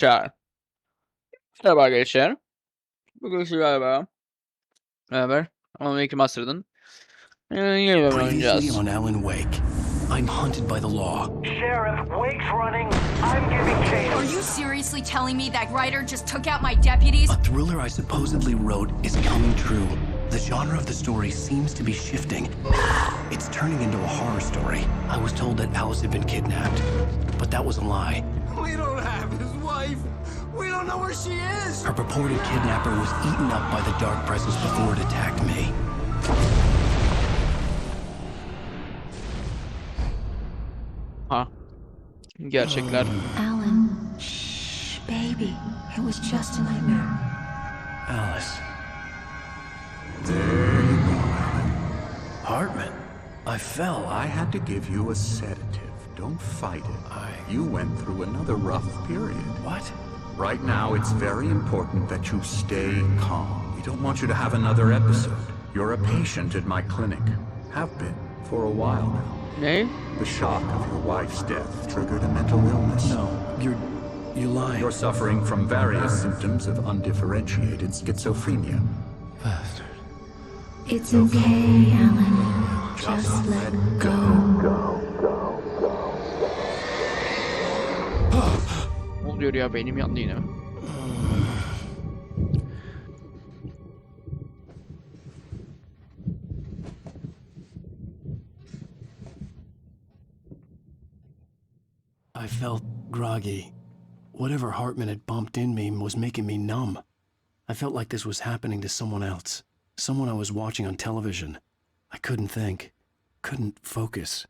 Çağır. Merhaba arkadaşlar. Bugün sizlerle beraber ama Remaster'dan yeni bölüm Previously oynayacağız. on Alan Wake, I'm hunted by the law. Sheriff, Wake's running. I'm giving chase. Are you seriously telling me that writer just took out my deputies? A thriller I supposedly wrote is coming true. The genre of the story seems to be shifting. It's turning into a horror story. I was told that Alice had been kidnapped, but that was a lie. We don't have his wife. We don't know where she is. Her purported kidnapper was eaten up by the dark presence before it attacked me. Ha. Gerçekler. Alan, shh, baby. It was just a nightmare. Alice. There you go, Alan. Hartman, I fell. I had to give you a sedative. Don't fight it. You went through another rough period. What? Right now, it's very important that you stay calm. We don't want you to have another episode. You're a patient at my clinic. Have been for a while now. Ne? The shock of your wife's death triggered a mental illness. No, you're lying. You're suffering from various symptoms of undifferentiated schizophrenia. Bastard. It's okay, Alan. Just let go. Ne oluyor ya, beynim yandı yine. I felt groggy. Whatever Hartman had bumped in me was making me numb. I felt like this was happening to someone else. Someone I was watching on television. I couldn't think. Couldn't focus.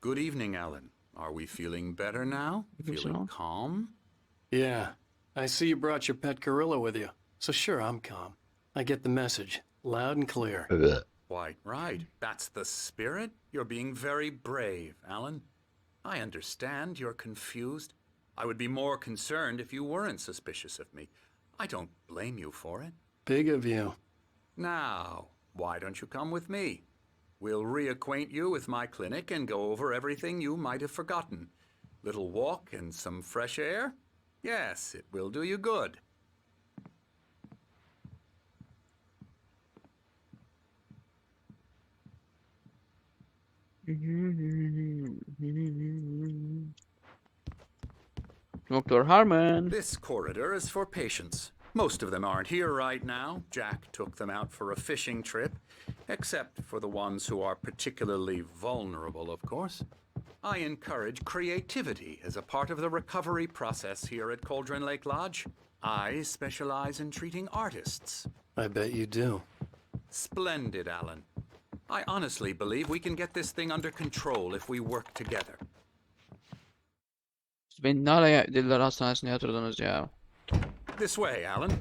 Good evening, Alan. Are we feeling better now? Feeling calm? Yeah. I see you brought your pet gorilla with you. So sure, I'm calm. I get the message. Loud and clear. Why, right. That's the spirit. You're being very brave, Alan. I understand you're confused. I would be more concerned if you weren't suspicious of me. I don't blame you for it. Big of you. Now, why don't you come with me? We'll reacquaint you with my clinic and go over everything you might have forgotten. Little walk and some fresh air? Yes, it will do you good. Dr. Harmon. This corridor is for patients. Most of them aren't here right now. Jack took them out for a fishing trip, except for the ones who are particularly vulnerable, of course. I encourage creativity as a part of the recovery process here at Cauldron Lake Lodge. I specialize in treating artists. I bet you do. Splendid, Alan. I honestly believe we can get this thing under control if we work together. Beni ne araya dediler hastanesine yatırdınız ya. This way, Alan.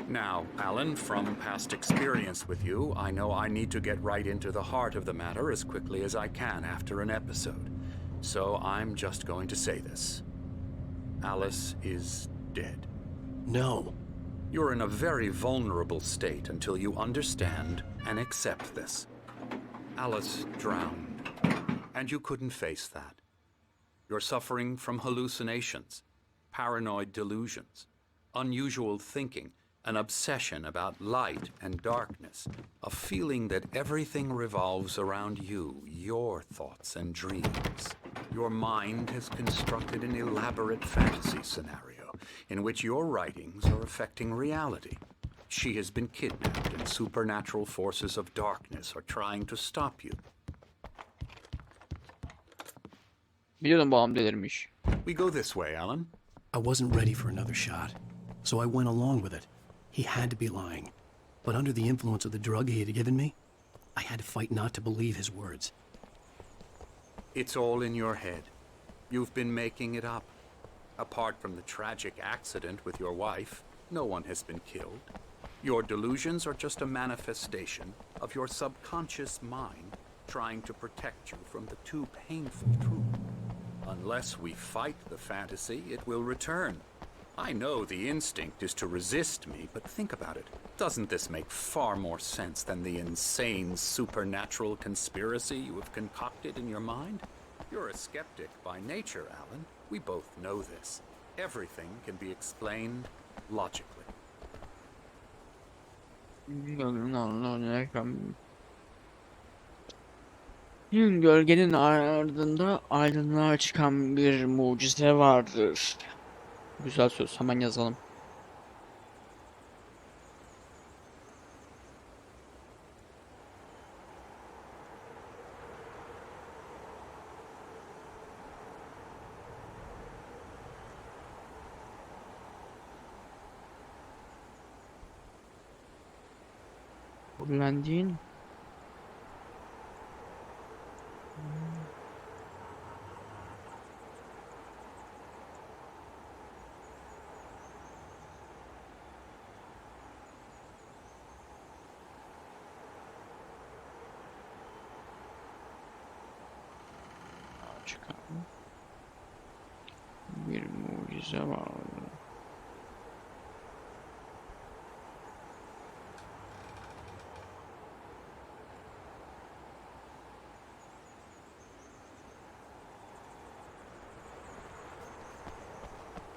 Now, Alan, from past experience with you, I know I need to get right into the heart of the matter as quickly as I can after an episode. So I'm just going to say this. Alice is dead. No. You're in a very vulnerable state until you understand and accept this. Alice drowned, and you couldn't face that. You're suffering from hallucinations, paranoid delusions, unusual thinking, an obsession about light and darkness, a feeling that everything revolves around you, your thoughts and dreams. Your mind has constructed an elaborate fantasy scenario in which your writings are affecting reality. She has been kidnapped and supernatural forces of darkness are trying to stop you. Biliyordum babam delirmiş. We go this way, Alan. I wasn't ready for another shot, so I went along with it. He had to be lying. But under the influence of the drug he had given me, I had to fight not to believe his words. It's all in your head. You've been making it up. Apart from the tragic accident with your wife, no one has been killed. Your delusions are just a manifestation of your subconscious mind trying to protect you from the too painful truth. Unless we fight the fantasy, it will return. I know the instinct is to resist me, but think about it. Doesn't this make far more sense than the insane supernatural conspiracy you have concocted in your mind? You're a skeptic by nature, Alan. We both know this. Everything can be explained logically. Gölgenin ardında aydınlığa çıkan bir mucize vardır. Güzel söz. Hemen yazalım. Fullendiğin çıkan bir mucize var.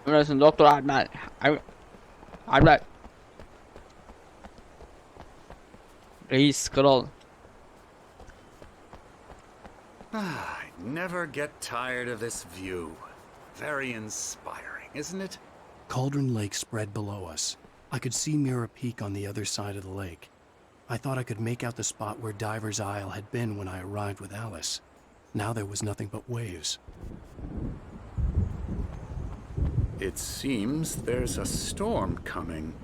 Neredesin doktor Alman? Alman. Reis, kral. I never get tired of this view. Very inspiring, isn't it? Cauldron Lake spread below us. I could see Mirror Peak on the other side of the lake. I thought I could make out the spot where Diver's Isle had been when I arrived with Alice. Now there was nothing but waves. It seems there's a storm coming.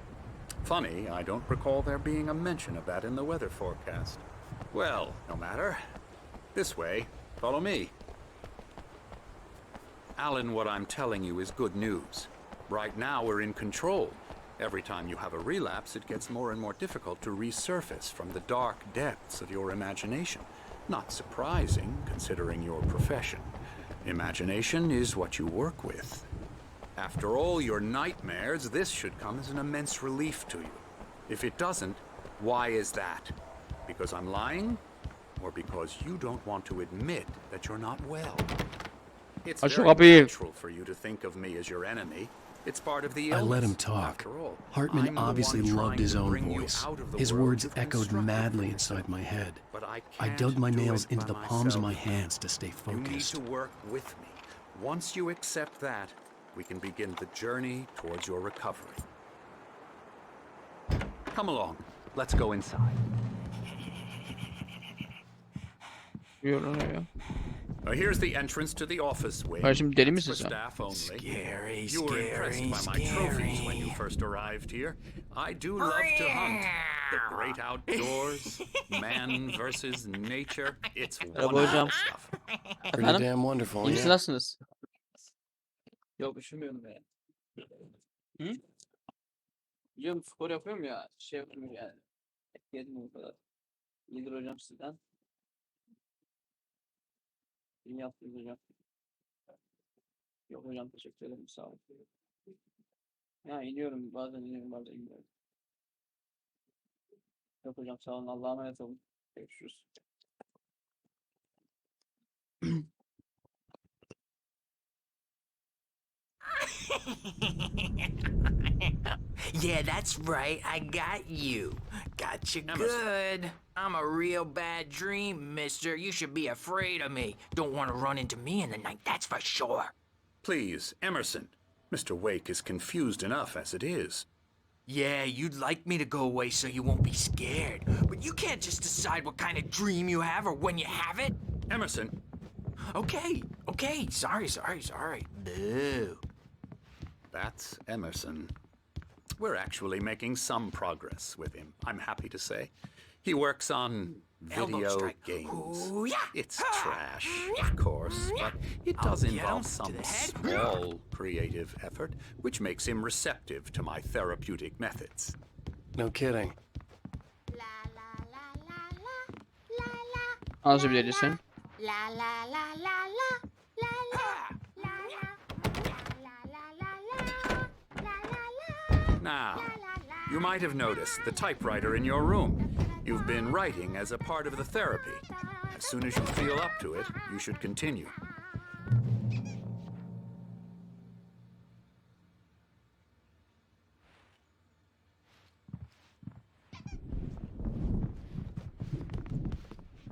Funny, I don't recall there being a mention of that in the weather forecast. Well, no matter. This way. Follow me. Alan, what I'm telling you is good news. Right now we're in control. Every time you have a relapse, it gets more and more difficult to resurface from the dark depths of your imagination. Not surprising, considering your profession. Imagination is what you work with. After all your nightmares, this should come as an immense relief to you. If it doesn't, why is that? Because I'm lying? Or because you don't want to admit that you're not well? It's Aç şu very kapıyı. natural for you to think of me as your enemy. It's part of the I illness. let him talk. After all, Hartman I'm the obviously one loved trying his to own bring you voice. out of the His world words you've echoed constructed madly for inside yourself. my head. But I I can't dug my do nails it into by the palms of my myself. hands to stay You need focused. to work with me. Once you accept that, we can begin the journey towards your recovery. Come along. Let's go inside. Yürü ya. Here's the entrance to the office wing. Kardeşim deli That's misin for sen? staff only. Scary, You were impressed by my trophies when you first arrived here. I do love to hunt. The great outdoors, man versus nature. It's Merhaba wonderful hocam. stuff. Pretty Efendim? damn wonderful, İyi misin, yeah. nasılsınız? Yok, üşümüyorum ya. Hı? Biliyorum, spor yapıyorum ya. Şey yapıyorum yani. Yedim o kadar. İyidir hocam sizden. İyi yaptınız hocam. Yok hocam, teşekkür ederim. Sağ olun. Ya iniyorum. Bazen iniyorum, bazen iniyorum. Yok hocam, sağ olun. Allah'a emanet olun. Görüşürüz. Yeah, that's right. I got you. Got you good. I'm a real bad dream, mister. You should be afraid of me. Don't want to run into me in the night, that's for sure. Please, Emerson. Mr. Wake is confused enough as it is. Yeah, you'd like me to go away so you won't be scared. But you can't just decide what kind of dream you have or when you have it. Emerson, Okay. Sorry. Boo. that's Emerson. We're actually making some progress with him, I'm happy to say. He works on Elbow video strike. games. Ooh, yeah. It's trash, of course, but it does I'll get involve him to some the head. small creative effort, which makes him receptive to my therapeutic methods. No kidding. Nasıl bilirsin? Now, you might have noticed the typewriter in your room. You've been writing as a part of the therapy. As soon as you feel up to it, you should continue.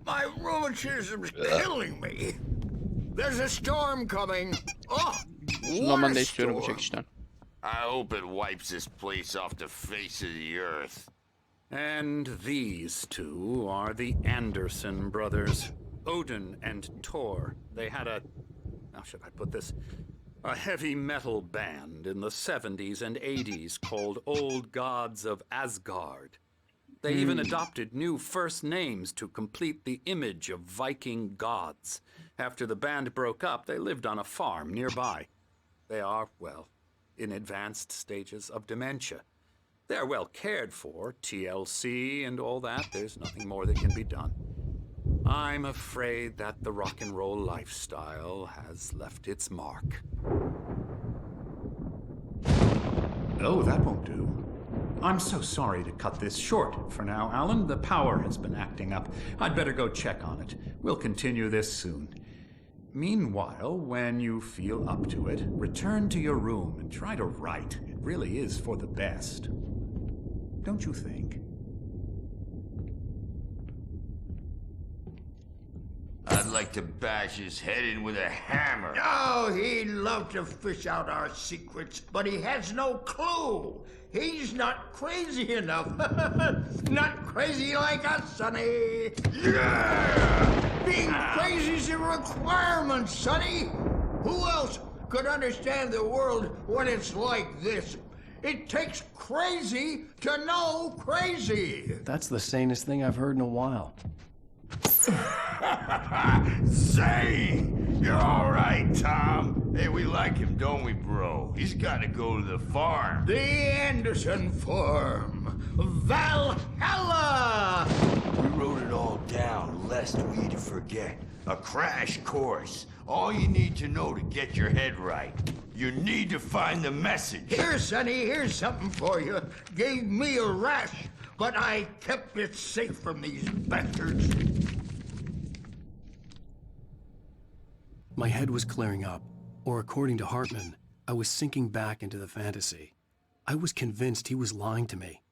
My rheumatism's killing me. There's a storm coming. Oh, Uzun what da a istiyorum bu storm. çekişten. I hope it wipes this place off the face of the earth. And these two are the Anderson brothers, Odin and Tor. They had how should I put this? A heavy metal band in the 70s and 80s called Old Gods of Asgard. They even adopted new first names to complete the image of Viking gods. After the band broke up, they lived on a farm nearby. They are, well, in advanced stages of dementia. They're well cared for, TLC and all that. There's nothing more that can be done. I'm afraid that the rock and roll lifestyle has left its mark. Oh, that won't do. I'm so sorry to cut this short for now, Alan. The power has been acting up. I'd better go check on it. We'll continue this soon. Meanwhile, when you feel up to it, return to your room and try to write. It really is for the best. Don't you think? I'd like to bash his head in with a hammer. Oh, he'd love to fish out our secrets, but he has no clue. He's not crazy enough. Not crazy like us, Sonny. Yeah! Being crazy's a requirement, Sonny. Who else could understand the world when it's like this? It takes crazy to know crazy. That's the sanest thing I've heard in a while. Zane! You're all right, Tom. Hey, we like him, don't we, bro? He's got to go to the farm. The Anderson Farm. Valhalla! We wrote it all down, lest we forget. A crash course. All you need to know to get your head right. You need to find the message. Here, Sonny, here's something for you. Gave me a rash, but I kept it safe from these bastards. My head was clearing up, or according to Hartman, I was sinking back into the fantasy. I was convinced he was lying to me.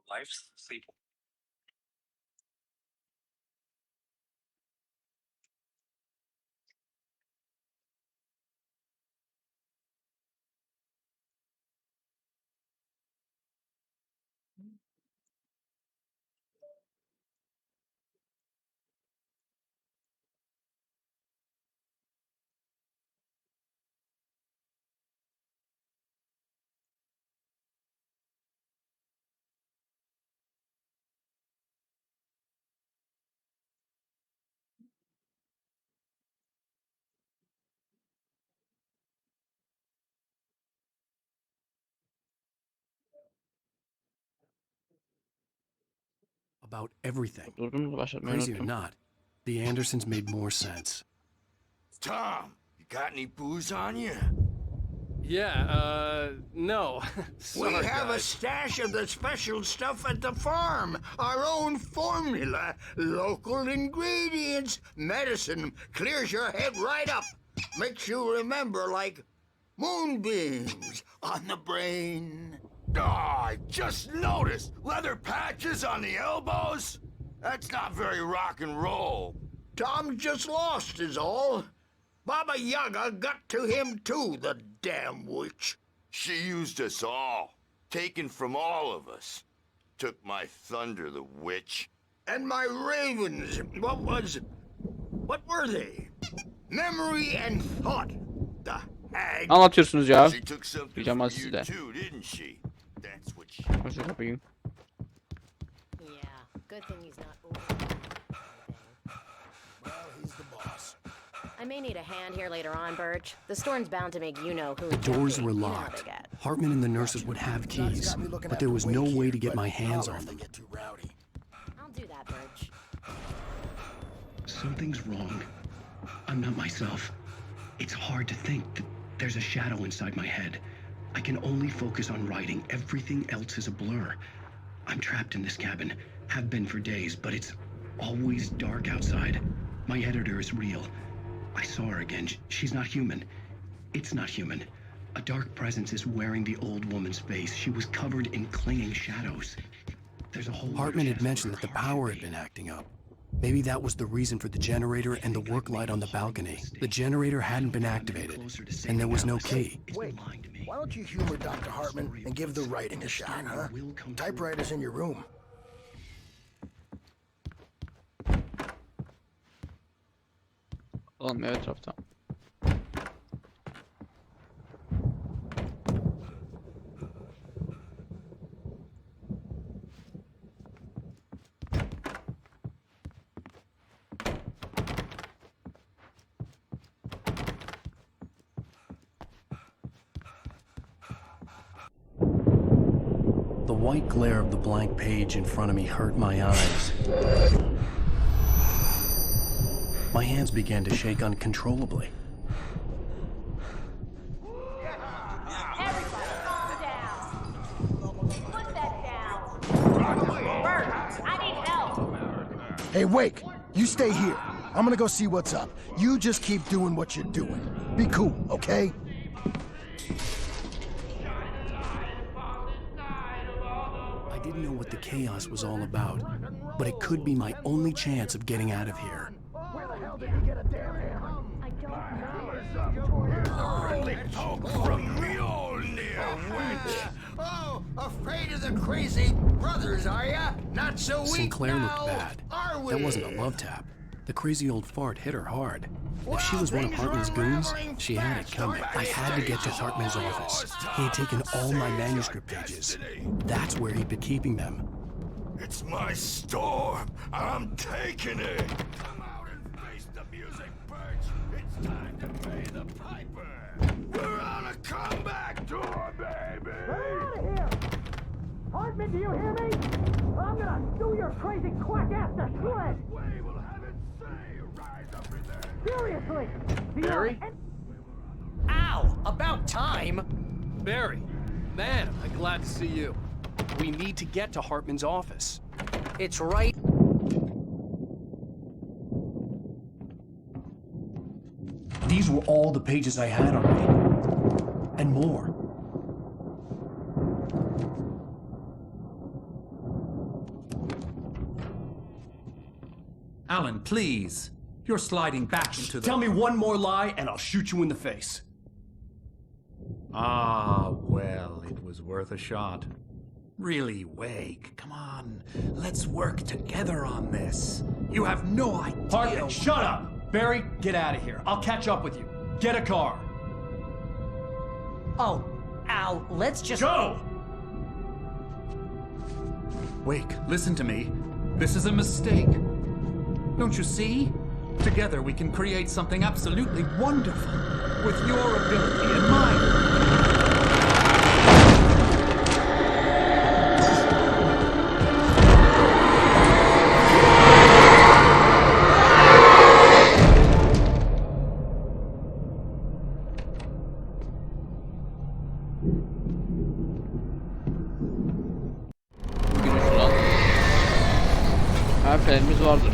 Wife's sleep. About everything. Durdum da başlatmayı Crazy or unuttum. not, the Andersons made more sense. Tom, you got any booze on you? Yeah, no. We Sorry, have a guys. stash of the special stuff at the farm. Our own formula. Local ingredients. Medicine clears your head right up. Makes you remember like moonbeams on the brain. Oh, I just noticed. Leather patches on the elbows? That's not very rock and roll. Tom just lost is all. Baba Yaga got to him too, the damn witch. She used us all. Taken from all of us. Took my thunder, the witch. And my ravens, what were they? Memory and thought, the hag. Anlatıyorsunuz ya. She took something Diyeceğim from az you size. too, didn't she? That's what she... Nasıl kapıyı? Yeah, good thing he's not over. Well, he's the boss. I may need a hand here later on, Birch. The storm's bound to make you-know-who The doors jumpy. were You know how locked. they get. Hartman and the nurses would have keys, but there was no way to get my hands on them. I'll do that, Birch. Something's wrong. I'm not myself. It's hard to think that there's a shadow inside my head. I can only focus on writing. Everything else is a blur. I'm trapped in this cabin. Have been for days, but it's always dark outside. My editor is real. I saw her again. She's not human. It's not human. A dark presence is wearing the old woman's face. She was covered in clinging shadows. There's a whole Hartman had mentioned that the power had been acting up. Maybe that was the reason for the generator and the work light on the balcony. The generator hadn't been activated, and there was no key. Wait, why don't you humor Dr. Hartman and give the writing a shot, huh? Typewriter's in your room. Olmuyor etrafta. The white glare of the blank page in front of me hurt my eyes. My hands began to shake uncontrollably. Everybody, calm down. Put that down. Bert, I need help. Hey, Wake, you stay here. I'm gonna go see what's up. You just keep doing what you're doing. Be cool, okay? I didn't know what the chaos was all about, but it could be my only chance of getting out of here. Where the hell did you get a damn hammer? I don't From Mjolnir, witch. Oh, afraid of the crazy brothers, are ya? Not so weak Sinclair now, looked bad. are we? That wasn't a love tap. The crazy old fart hit her hard. If she was one of Hartman's goons, she had it coming. I had to get to Hartman's office. He had taken all my manuscript pages. That's where he'd been keeping them. It's my storm. I'm taking it. Come out and face the music, Birch. It's time to pay the piper. We're on a comeback tour, baby. Get out of here! Hartman, do you hear me? I'm gonna sue your crazy quack ass to shreds! We will have it say, rise up in there. Seriously! Barry? Ow! About time! Barry, man, I'm glad to see you. We need to get to Hartman's office. It's right. These were all the pages I had on me. And more. Alan, please. You're sliding back into the... Tell me one more lie and I'll shoot you in the face. Ah, well, it was worth a shot. Really, Wake, come on. Let's work together on this. You have no idea... Hartman, shut up! Barry, get out of here. I'll catch up with you. Get a car. Oh, Al, let's just... Go! Wake, listen to me. This is a mistake. Don't you see? Together we can create something absolutely wonderful. With your ability and mine. Elimiz vardır.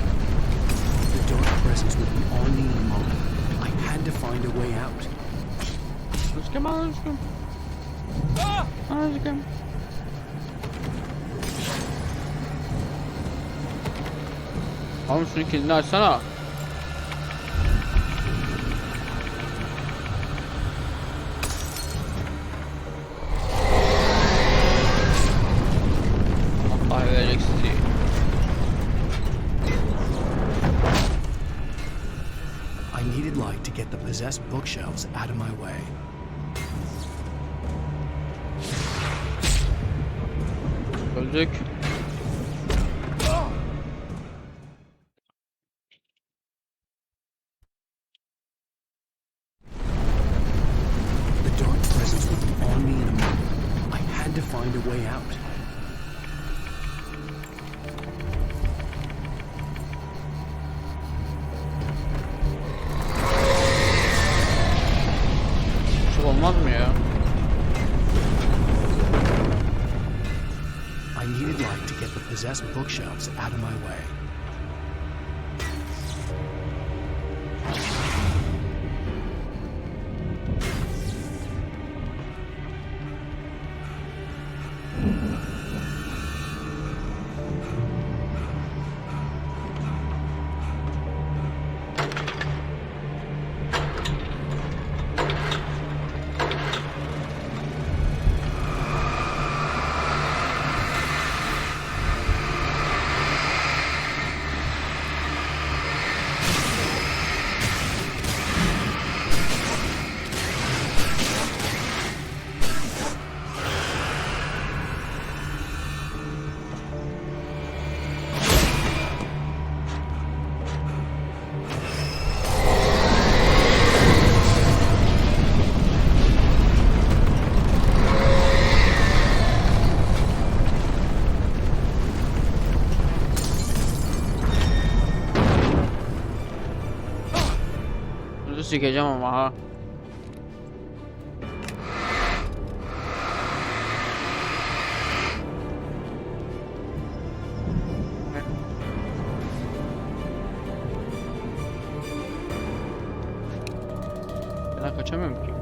The dark presence would be on me in a moment. I had to find a way out. Aşkım aşkım. Aşkım. Oğlum şunu kilidini açsana. Allah vereceksin. I needed light to get the possessed bookshelves out of my way. Öldük. The dark presence would be on me in a moment. I had to find a way out. Olmaz mı ya? I needed light to get the possessed bookshelves out of my way. Sikeceğim ama ha. Ben kaçamıyorum ki.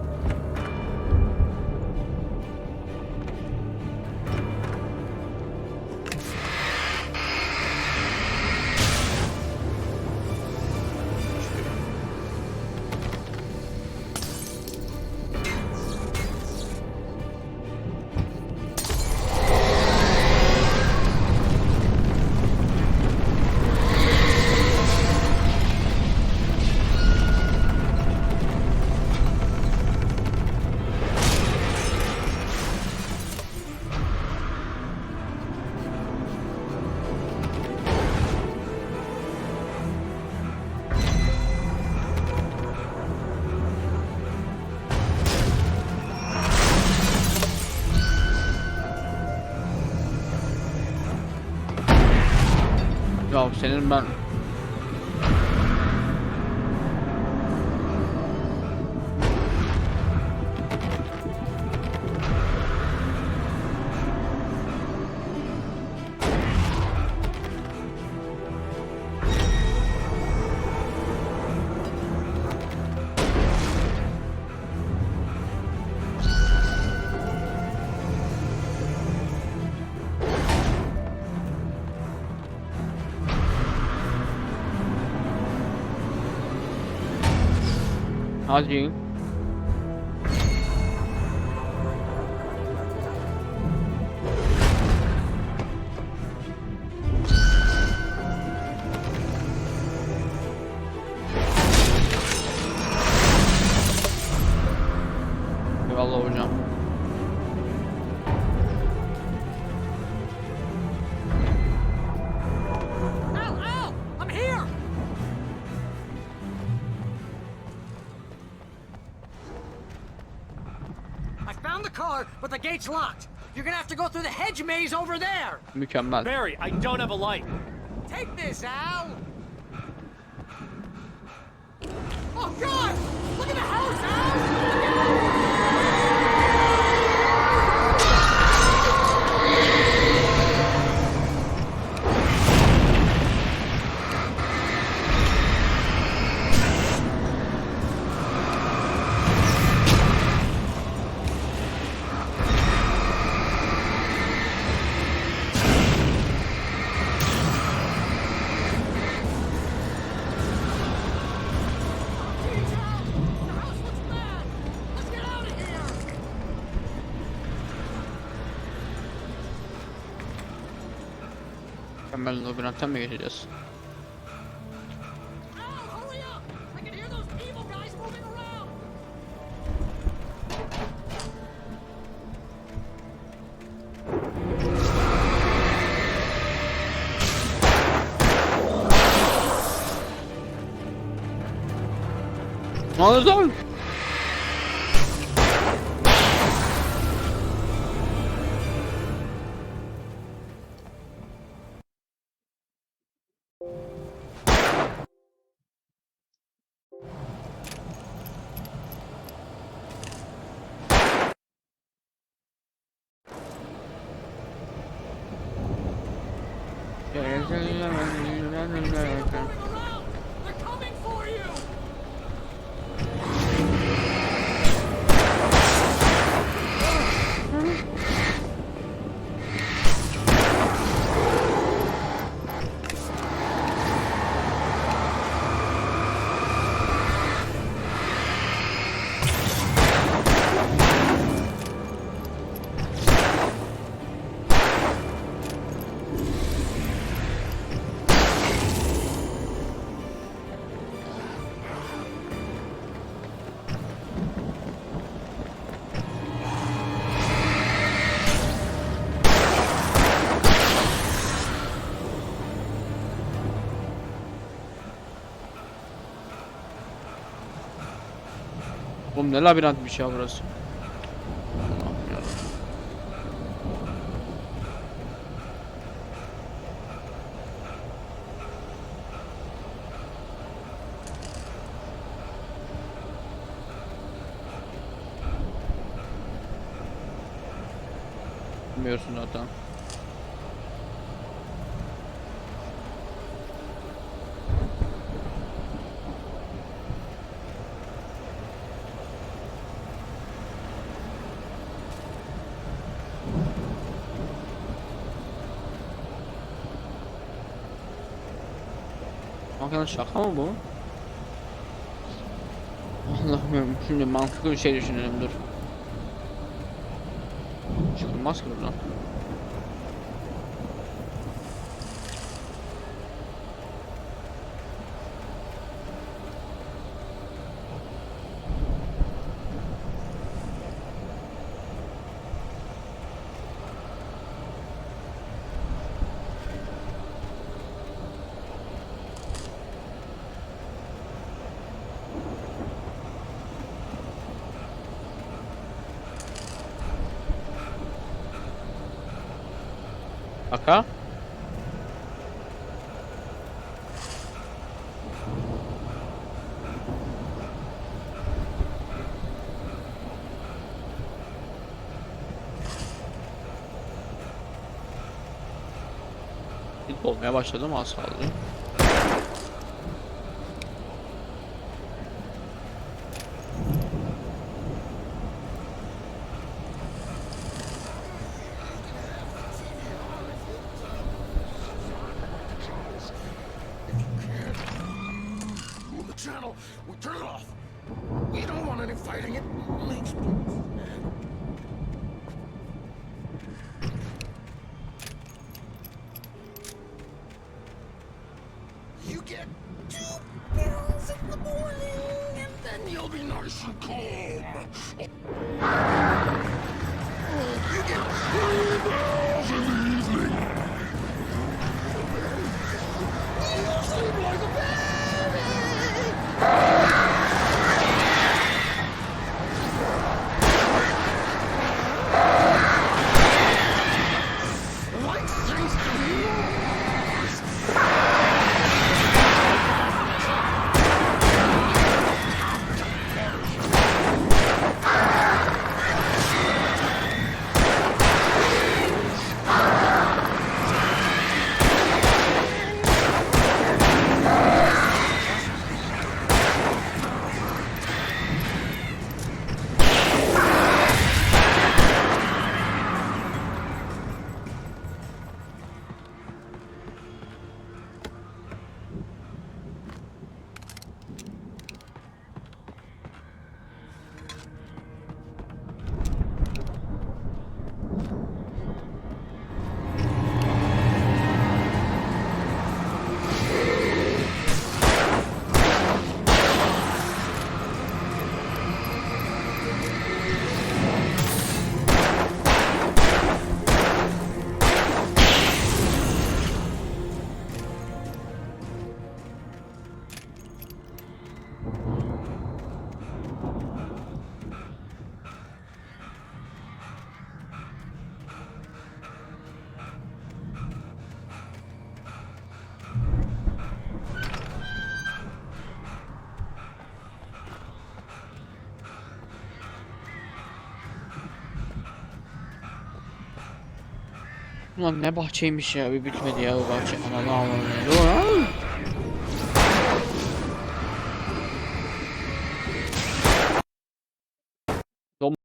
Senin ben hadi. Eyvallah hocam. Al! I'm here! I found the car, but the gate's locked. You're gonna have to go through the hedge maze over there. Mükemmel. Barry, I don't have a light. Take this, Al! Oh, God! Look at the house, Al! Mükemmel labirentten mi geçeceğiz? Ne oldu lan? Oğlum ne labirentmiş ya burası. Allah'ım ya. Bilmiyorsun zaten. Bakın şaka mı bu? Allah'ım, şimdi mantıklı bir şey düşünelim, dur. Çıkılmaz ki buradan. Aka? Olmaya başladım az kaldı. The channel. We turn it off. We don't want any fighting. It makes me mad. You get 2 pills in the morning, and then you'll be nice and calm. You get 3 pills in the evening. You'll sleep like a baby. Like things to be yours. Ulan ne bahçeymiş ya, bir bitmedi ya bu bahçe. Ananı avradım.